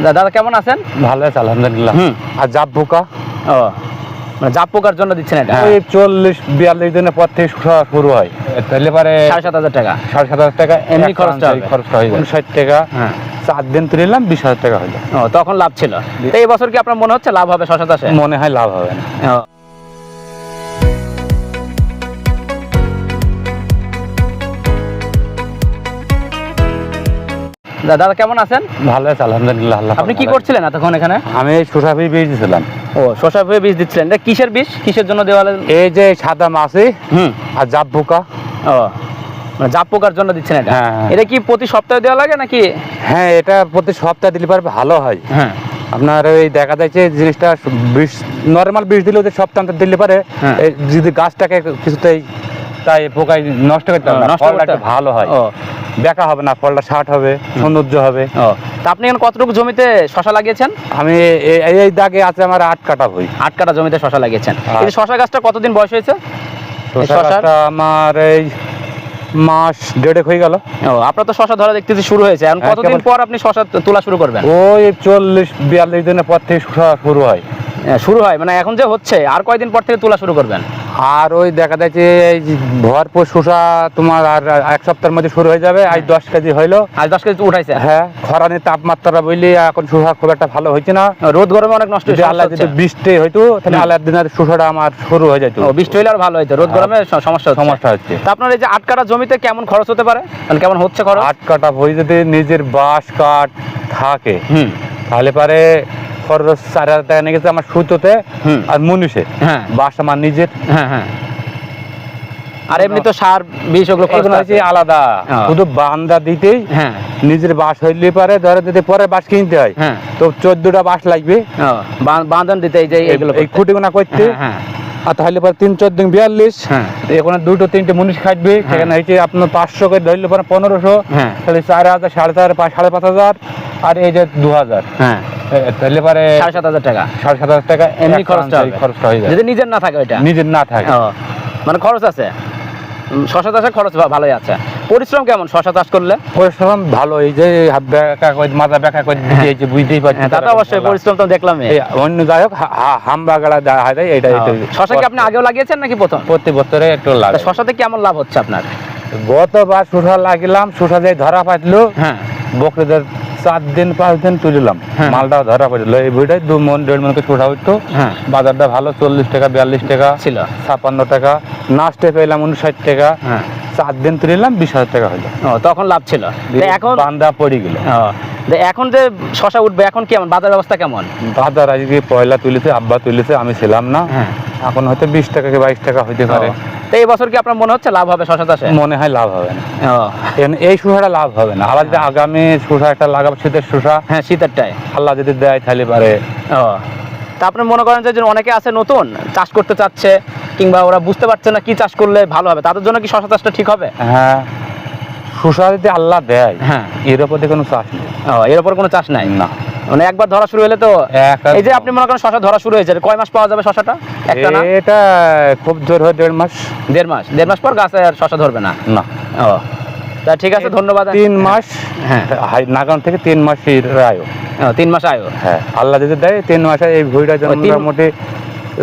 দাদা কেমন আছেন? ভালো আছে আলহামদুলিল্লাহ। আর জাপ পোকা, ও মানে জাপ পোকার জন্য দিচ্ছেন এটা? ওই 40-42 দিনের পর থেকে শুরু হয়, তাহলে পারে 7,500 টাকা। 7,500 টাকা এমনি খরচটা হয়ে যায়। 59 টাকা, হ্যাঁ। 4 দিন তুলিলাম 20,000 টাকা হলো। ও তখন লাভ ছিল। তো এই বছর কি আপনার মনে হচ্ছে লাভ হবে শশা চাষে? মনে হয় লাভ হবে না। দাদা কেমন আছেন? ভালো আছে আলহামদুলিল্লাহ। আপনি কি করছিলেন এতক্ষণ এখানে? আমি শসা বীজ দিয়েছিলাম। ও শসা বীজ দিচ্ছিলেন, এটা কিসের বীজ, কিসের জন্য দেওয়া? এই যে সাদা মাছি আর জাপ পোকা। ও মানে জাপ পোকার জন্য দিচ্ছেন এটা? হ্যাঁ। এটা কি প্রতি সপ্তাহে দেওয়া লাগে নাকি? হ্যাঁ, এটা প্রতি সপ্তাহে দিলে পারে ভালো হয়। হ্যাঁ। আপনার ওই দেখা যাচ্ছে জিনিসটা নর্মাল বীজ দিলে ওদের সপ্তাহে দিলে পারে যদি গাছটাকে কিছুতেই তাই পোকায় নষ্ট করতে হবে না, ফলটা একটু ভালো হয়, বেকা হবে না, ফলটা ষাট হবে, সৌন্দর্য হবে। তা আপনি এখন কতটুকু জমিতে শশা লাগিয়েছেন? আমি এই দাগে আছে আমার 8 কাঠা বই। 8 কাঠা জমিতে শশা লাগিয়েছেন। এই শশা গাছটা কতদিন বয়স হয়েছে? শশা গাছটা আমার এই মাস 1.5 হয়ে গেল। আপনার তো শশা ধরা দেখতেছি শুরু হয়েছে, এখন কতদিন পর আপনি শশা তোলা শুরু করবেন? ওই 40-42 দিনের পর থেকে শুরু হয়। মানে এখন যে হচ্ছে, আর কয়দিন পর থেকে তোলা শুরু করবেন? আর ওই দেখা যাচ্ছে এই ভরপুর শসা তোমার আর 1 সপ্তাহের মধ্যে শুরু হয়ে যাবে। আজ 10 কেজি হইলো। আজ 10 কেজি উঠাইছে? হ্যাঁ, খরানি তাপমাত্রা বললে এখন শসা খুব একটা ভালো হয়েছে না। রোদ গরমে অনেক নষ্ট হয়েছে। আল্লাহ যদি বৃষ্টি হইতো তাহলে আল্লাহর দিনের শসাটা আমার শুরু হয়ে যেত। বৃষ্টি হইলে আর ভালো হইতো, রোদ গরমে সমস্যা হচ্ছে। তা আপনার এই যে 8 কাঠা জমিতে কেমন খরচ হতে পারে, মানে কেমন হচ্ছে খরচ? 8 কাঠা বই যদি নিজের বাঁশ কাঠ থাকে তাহলে পারে খরচ 4,000 টাকা নিয়ে গেছে আমার সুতোতে আর মুনিশে। বাঁশ আমার নিজের। হ্যাঁ। আর এমনি তো সার বিষ ওগুলো আলাদা, শুধু বান্দা দিতেই নিজের বাঁশ হইলে পারে, ধরে যদি পরে বাঁশ কিনতে হয় তো 14টা বাঁশ লাগবে বাঁধন দিতে, এই খুঁটিগুনা করতে। আর তাহলে পরে 3-4-42, এখানে 2-3টে মুনিশ খাটবে, সেখানে হয়েছে আপনার 500 করে ধরলে পরে 1500, তাহলে 4,000, 4,500, 5,500, আর এই যে 2,000, তাহলে পরে 7,500 টাকা। 7,500 টাকা এমনি খরচটা হয়ে যায় যদি নিজের না থাকে। ওইটা নিজের না থাকে, মানে খরচ আছে। শশা চাষে খরচ ভালোই আছে। পরিশ্রম কেমন শশা চাষ করলে? পরিশ্রম ভালো। এই যে মাথা ব্যাখ্যা করে দিয়েছে, বুঝতেই পারছি। তা তো অবশ্যই পরিশ্রম তো দেখলাম। অন্য যাই হোক হামবা গাড়া দেওয়া হয় এটা। শশা কি আপনি আগেও লাগিয়েছেন নাকি প্রথম? প্রতি বছরে একটু লাগে। শশাতে কেমন লাভ হচ্ছে আপনার? গতবার শসা লাগিলাম, শসা যে ধরা পাইলো বকরিদের 4-5 দিন তুলিলাম, মালটাও ধরা পড়লো। এই বইটাই 2 মন 1.5 মন করে শসা হইতো। বাজারটা ভালো, 40 টাকা 42 টাকা ছিল, 56 টাকা। নাস্টে পেলাম 59 টাকা। 4 দিন তুলিলাম 20,000 টাকা হইলো। তখন লাভ ছিল। এখন বান্দা পড়ে গেল। এখন যে শশা উঠবে, এখন কেমন বাজার ব্যবস্থা কেমন? বাজার আজকে পয়লা তুলেছে, আব্বা তুলেছে, আমি ছিলাম না। এখন হয়তো 20 টাকা কি 22 টাকা হইতে পারে। তো এই বছর কি আপনার মনে হচ্ছে লাভ হবে শশা চাষে? মনে হয় লাভ হবে না। এই শসাটা লাভ হবে না। আবার যদি আগামী শসা একটা লাগাবো, শীতের শসা, শীতেরটায় আল্লাহ যদি দেয় তাহলে পারে। তা আপনি মনে করেন যে অনেকে আছে নতুন চাষ করতে চাচ্ছে, কিংবা ওরা বুঝতে পারছে না কি চাষ করলে ভালো হবে, তাদের জন্য কি শশা চাষটা ঠিক হবে? হ্যাঁ, শসা যদি আল্লাহ দেয়, এর উপর কোনো চাষ নেই। এর উপর কোনো চাষ নাই না, মানে একবার ধরা শুরু হলে তো। এই যে আপনি মনে করেন শশা ধরা শুরু হয়েছে, কয় মাস পাওয়া যাবে শশাটা? এটা খুব জোর হয় 1.5 মাস। 1.5 মাস পর গাছে আর শশা ধরবে না? না। তা ঠিক আছে, ধন্যবাদ। 3 মাস নাগান থেকে 3 মাসের আয়ু। 3 মাস আয়ু। হ্যাঁ, আল্লাহ যদি দেয় 3 মাসে এই ভুঁইটা মোটামুটি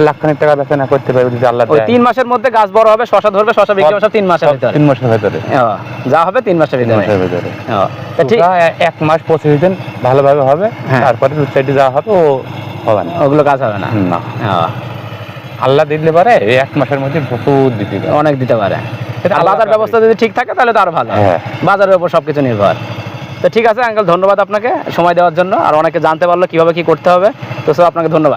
লাখখানেক টাকা বেচা করতে পারবে যদি আল্লাহ দেয়। 3 মাসের মধ্যে গাছ বড় হবে, শশা ধরবে, শশা বিক্রি হবে 3 মাসের ভিতরে। 3 মাসের ভিতরে যা হবে 3 মাসের ভিতরে। ঠিক, 1 মাস 25 দিন ভালোভাবে হবে, তারপরে 2-4টি যা হবে ও হবে না, ওগুলো কাজ হবে না। আল্লাহ দিলে পারে 1 মাসের মধ্যে প্রচুর দিতে পারে, অনেক দিতে পারে। বাজার ব্যবস্থা যদি ঠিক থাকে তাহলে তো আরো ভালো। বাজারের উপর সবকিছু নির্ভর। তো ঠিক আছে আঙ্কেল, ধন্যবাদ আপনাকে সময় দেওয়ার জন্য, আর অনেকে জানতে পারলো কিভাবে কি করতে হবে। তো স্যার আপনাকে ধন্যবাদ।